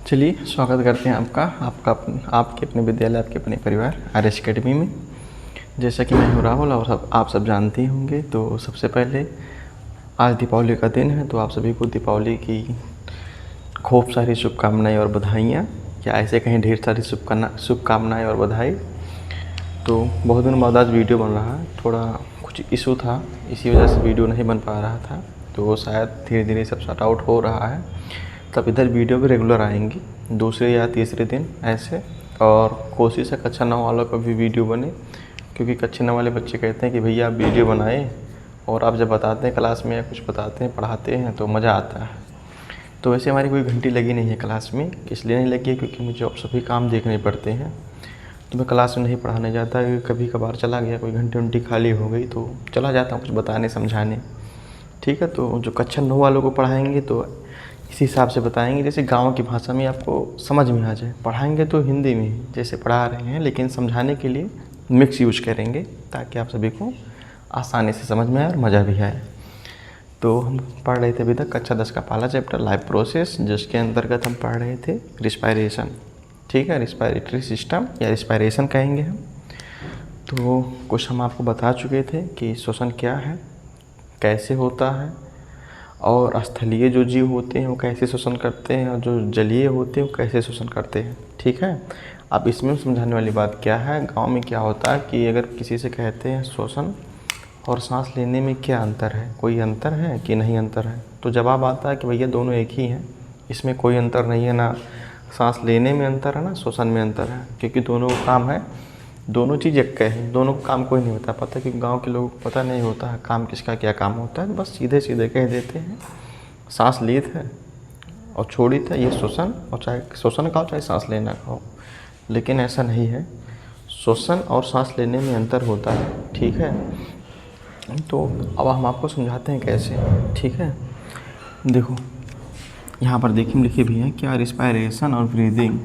चलिए स्वागत करते हैं आपके अपने विद्यालय, आपके अपने परिवार आर.एस. अकेडमी में। जैसा कि मैं हूँ राहुल और आप सब जानते होंगे। तो सबसे पहले आज दीपावली का दिन है, तो आप सभी को दीपावली की खूब सारी शुभकामनाएं और बधाइयाँ, या ऐसे कहीं ढेर सारी शुभकामनाएं और बधाई। तो बहुत दिनों बाद आज वीडियो बन रहा है, थोड़ा कुछ इशू था, इसी वजह से वीडियो नहीं बन पा रहा था। तो वो शायद धीरे धीरे सब सॉर्ट आउट हो रहा है, तब इधर वीडियो भी रेगुलर आएंगी दूसरे या तीसरे दिन ऐसे। और कोशिश है कक्षा 9 वालों का भी वीडियो बने, क्योंकि कक्षा 9 वाले बच्चे कहते हैं कि भैया आप वीडियो बनाएं, और आप जब बताते हैं क्लास में या कुछ बताते हैं पढ़ाते हैं तो मज़ा आता है। तो वैसे हमारी कोई घंटी लगी नहीं है क्लास में, इसलिए नहीं लगी है क्योंकि मुझे अब सभी काम देखने पड़ते हैं, तो मैं क्लास में नहीं पढ़ाने जाता। कभी कभार चला गया, कोई घंटी उंटी खाली हो गई तो चला जाता हूँ कुछ बताने समझाने, ठीक है। तो जो कक्षा 9 वालों को पढ़ाएंगे तो इसी हिसाब से बताएंगे, जैसे गांव की भाषा में आपको समझ में आ जाए। पढ़ाएंगे तो हिंदी में जैसे पढ़ा रहे हैं, लेकिन समझाने के लिए मिक्स यूज करेंगे ताकि आप सभी को आसानी से समझ में आए और मज़ा भी आए। तो हम पढ़ रहे थे अभी तक कक्षा 10 का पहला चैप्टर लाइफ प्रोसेस, जिसके अंतर्गत हम पढ़ रहे थे रिस्पायरेशन, ठीक है, रिस्पायरेटरी सिस्टम या रिस्पायरेशन कहेंगे हम। तो कुछ हम आपको बता चुके थे कि श्वसन क्या है, कैसे होता है, और स्थलीय जो जीव होते हैं वो कैसे श्वसन करते हैं, और जो जलीय होते हैं वो कैसे श्वसन करते हैं, ठीक है। अब इसमें समझाने वाली बात क्या है, गांव में क्या होता है कि अगर किसी से कहते हैं श्वसन और सांस लेने में क्या अंतर है, कोई अंतर है कि नहीं अंतर है, तो जवाब आता है कि भैया दोनों एक ही हैं, इसमें कोई अंतर नहीं है, ना सांस लेने में अंतर है ना श्वसन में अंतर है, क्योंकि दोनों काम है, दोनों चीज़ एक है, दोनों काम कोई नहीं बता पाता, क्योंकि गांव के लोगों को पता नहीं होता है काम किसका क्या काम होता है, बस सीधे सीधे कह देते हैं सांस ली है और छोड़ी था ये श्वसन, और चाहे श्वसन का हो चाहे सांस लेना का हो, लेकिन ऐसा नहीं है, श्वसन और सांस लेने में अंतर होता है, ठीक है। तो अब हम आपको समझाते हैं कैसे, ठीक है। देखो यहाँ पर देखिए लिखे भी हैं क्या, रिस्पायरेशन और ब्रीदिंग,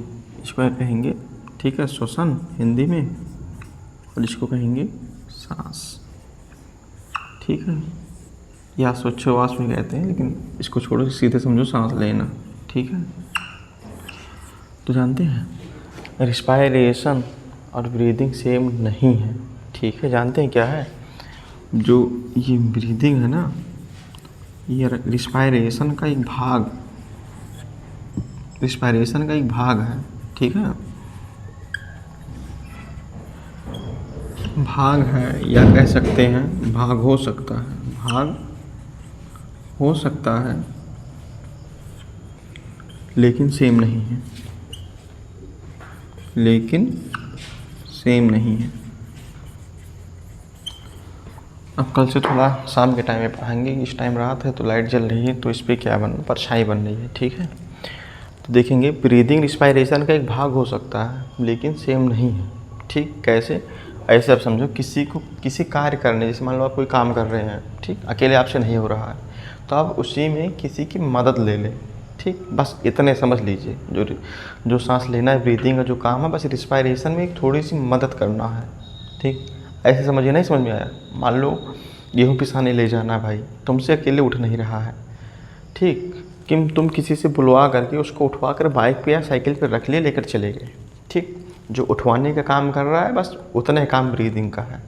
इसको कहेंगे, ठीक है, श्वसन हिंदी में, और इसको कहेंगे सांस, ठीक है, या श्वासोच्छ्वास भी कहते हैं, लेकिन इसको छोड़ो सीधे समझो सांस लेना, ठीक है। तो जानते हैं रिस्पायरेशन और ब्रीदिंग सेम नहीं है, ठीक है। जानते हैं क्या है, जो ये ब्रीदिंग है ना, ये रिस्पायरेशन का एक भाग है, ठीक है, भाग है, या कह सकते हैं भाग हो सकता है, लेकिन सेम नहीं है, अब कल से थोड़ा शाम के टाइम में पढ़ाएंगे, इस टाइम रात है तो लाइट जल रही है, तो इस पर क्या परछाई बन रही है, ठीक है। तो देखेंगे ब्रीदिंग रिस्पायरेशन का एक भाग हो सकता है लेकिन सेम नहीं है, ठीक। कैसे, ऐसे आप समझो किसी कार्य करने, जैसे मान लो आप कोई काम कर रहे हैं, ठीक, अकेले आपसे नहीं हो रहा है, तो आप उसी में किसी की मदद ले लें, ठीक, बस इतने समझ लीजिए। जो सांस लेना है, ब्रीदिंग का जो काम है, बस रिस्पायरेशन में एक थोड़ी सी मदद करना है, ठीक। ऐसे समझिए, नहीं समझ में आया, मान लो गेहूँ पिसाने ले जाना भाई, तुमसे अकेले उठ नहीं रहा है, ठीक, कि तुम किसी से बुलवा करके उसको उठवा कर बाइक पे या साइकिल पे रख लिए, लेकर चले गए, ठीक। जो उठवाने का काम कर रहा है बस उतना काम ब्रीदिंग का है,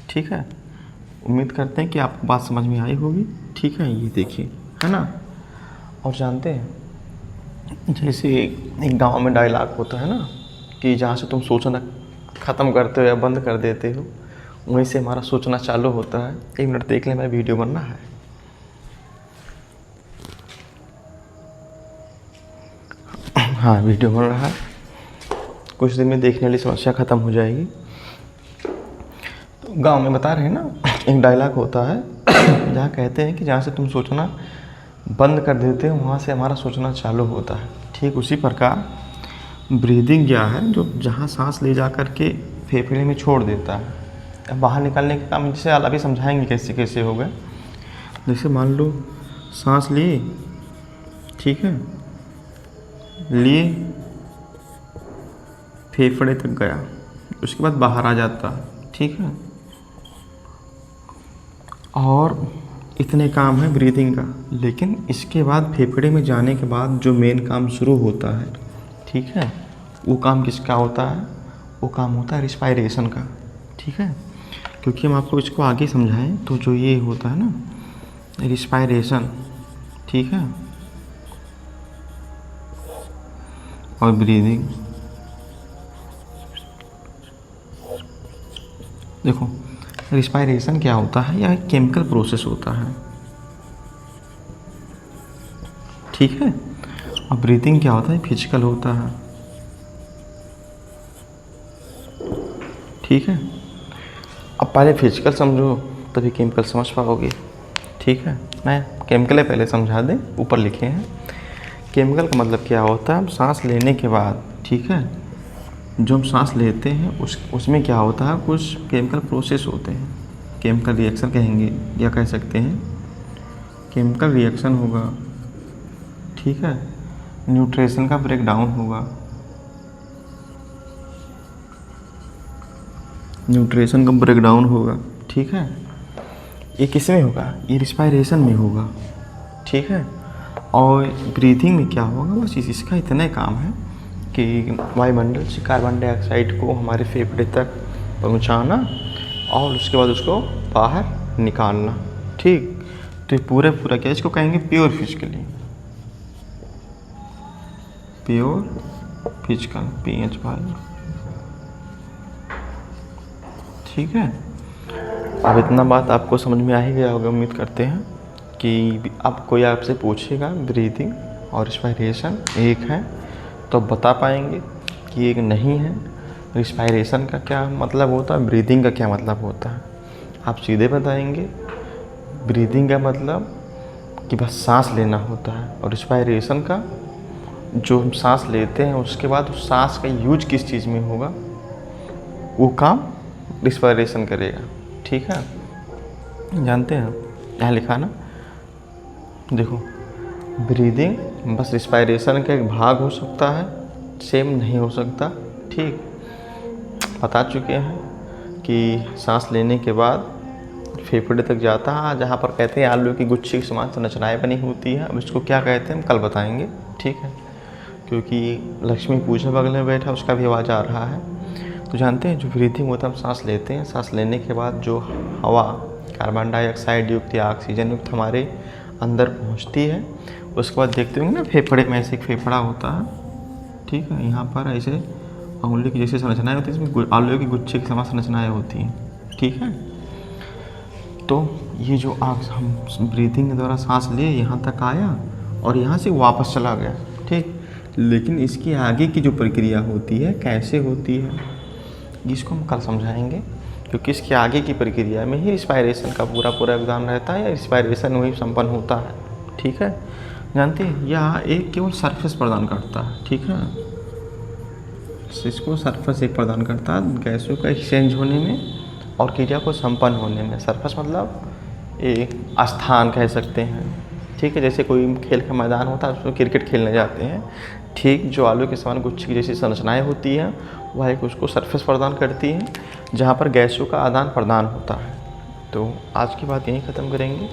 ठीक है। उम्मीद करते हैं कि आपको बात समझ में आई होगी, ठीक है। ये देखिए, है ना। और जानते हैं जैसे एक गांव में डायलॉग होता है ना कि जहाँ से तुम सोचना ख़त्म करते हो या बंद कर देते हो, वहीं से हमारा सोचना चालू होता है। 1 मिनट देख लें, मेरा वीडियो बनना है। हाँ, वीडियो बन रहा है, कुछ दिन में देखने वाली समस्या ख़त्म हो जाएगी। तो गांव में बता रहे हैं ना, एक डायलॉग होता है जहाँ कहते हैं कि जहाँ से तुम सोचना बंद कर देते हो वहाँ से हमारा सोचना चालू होता है, ठीक। उसी प्रकार ब्रीदिंग क्या है, जो जहाँ सांस ले जा कर के फेफड़े में छोड़ देता है, अब बाहर निकालने का काम, जैसे अभी समझाएंगे कैसे कैसे होगा। जैसे मान लो सांस लिए, ठीक है, लिए फेफड़े तक गया, उसके बाद बाहर आ जाता, ठीक है, और इतने काम है ब्रीदिंग का। लेकिन इसके बाद फेफड़े में जाने के बाद जो मेन काम शुरू होता है ठीक है। वो काम किसका होता है? वो काम होता है रिस्पायरेशन का, ठीक है। क्योंकि हम आपको इसको आगे समझाएं तो जो ये होता है ना रिस्पायरेशन, ठीक है, और ब्रीदिंग। देखो रिस्पायरेशन क्या होता है? यह एक केमिकल प्रोसेस होता है, ठीक है। और ब्रीथिंग क्या होता है? फिजिकल होता है, ठीक है। अब पहले फिजिकल समझो तभी केमिकल समझ पाओगे, ठीक है। मैं केमिकल पहले समझा दें, ऊपर लिखे हैं। केमिकल का मतलब क्या होता है? हम सांस लेने के बाद, ठीक है, जो हम सांस लेते हैं उसमें क्या होता है? कुछ केमिकल प्रोसेस होते हैं, केमिकल रिएक्शन कहेंगे या कह सकते हैं केमिकल रिएक्शन होगा, ठीक है। न्यूट्रिशन का ब्रेकडाउन होगा, न्यूट्रिशन का ब्रेकडाउन होगा, ठीक है। ये किस में होगा? ये रिस्पायरेशन में होगा, ठीक है। और ब्रीथिंग में क्या होगा? बस इसका इतना ही काम है कि वायुमंडल से कार्बन डाइऑक्साइड को हमारे फेफड़े तक पहुंचाना और उसके बाद उसको बाहर निकालना, ठीक। तो ये पूरा क्या इसको कहेंगे? Pure physically, pure physical, PH भाई, ठीक है। अब इतना बात आपको समझ में आ ही गया होगा, उम्मीद करते हैं कि अब कोई आपसे पूछेगा ब्रीदिंग और रिस्पायरेशन एक है तो बता पाएंगे कि एक नहीं है। रिस्पायरेशन का क्या मतलब होता है, ब्रीदिंग का क्या मतलब होता है, आप सीधे बताएंगे। ब्रीदिंग का मतलब कि बस सांस लेना होता है, और रिस्पायरेशन का जो हम सांस लेते हैं उसके बाद उस सांस का यूज किस चीज़ में होगा वो काम रिस्पायरेशन करेगा, ठीक है। जानते हैं यहाँ लिखा ना, देखो ब्रीदिंग बस रिस्पायरेशन का एक भाग हो सकता है, सेम नहीं हो सकता, ठीक। बता चुके हैं कि सांस लेने के बाद फेफड़े तक जाता है, जहाँ पर कहते हैं आलू की गुच्छी के समान संरचनाएं बनी होती है। अब इसको क्या कहते हैं हम कल बताएंगे, ठीक है, क्योंकि लक्ष्मी पूजा बगल में बैठा उसका भी आवाज़ आ रहा है। तो जानते हैं जो ब्रीथिंग होता है, हम सांस लेते हैं, सांस लेने के बाद जो हवा कार्बन डाइऑक्साइड युक्त या ऑक्सीजन युक्त हमारे अंदर पहुंचती है, उसके बाद देखते होंगे ना फेफड़े में ऐसे एक फेफड़ा होता है, ठीक है। यहाँ पर ऐसे उंगली की जैसी संरचनाएं होती है, इसमें आलू की गुच्छे की समान संरचनाएं होती हैं, ठीक है। तो ये जो हम ब्रीथिंग के द्वारा सांस लिए यहाँ तक आया और यहाँ से वापस चला गया, ठीक। लेकिन इसकी आगे की जो प्रक्रिया होती है कैसे होती है इसको हम कल समझाएंगे, क्योंकि इसके आगे की प्रक्रिया में ही रिस्पायरेशन का पूरा योगदान रहता है, या रिस्पायरेशन वही संपन्न होता है, ठीक है। जानते हैं यह एक केवल सरफेस प्रदान करता है, ठीक है। इसको सरफेस एक प्रदान करता है गैसों का एक्सचेंज होने में और क्रिया को संपन्न होने में। सरफेस मतलब एक स्थान कह सकते हैं, ठीक है। जैसे कोई खेल का मैदान होता है उसमें क्रिकेट खेलने जाते हैं, ठीक। जो आलू के समान गुच्छी की जैसी संरचनाएं होती हैं वह एक उसको सरफेस प्रदान करती हैं जहाँ पर गैसों का आदान प्रदान होता है। तो आज की बात यहीं ख़त्म करेंगे।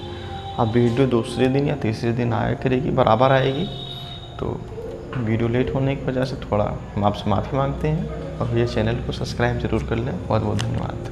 अब वीडियो दूसरे दिन या तीसरे दिन आया करेगी, बराबर आएगी। तो वीडियो लेट होने की वजह से थोड़ा हम आपसे माफ़ी मांगते हैं, और ये चैनल को सब्सक्राइब ज़रूर कर लें। बहुत बहुत धन्यवाद।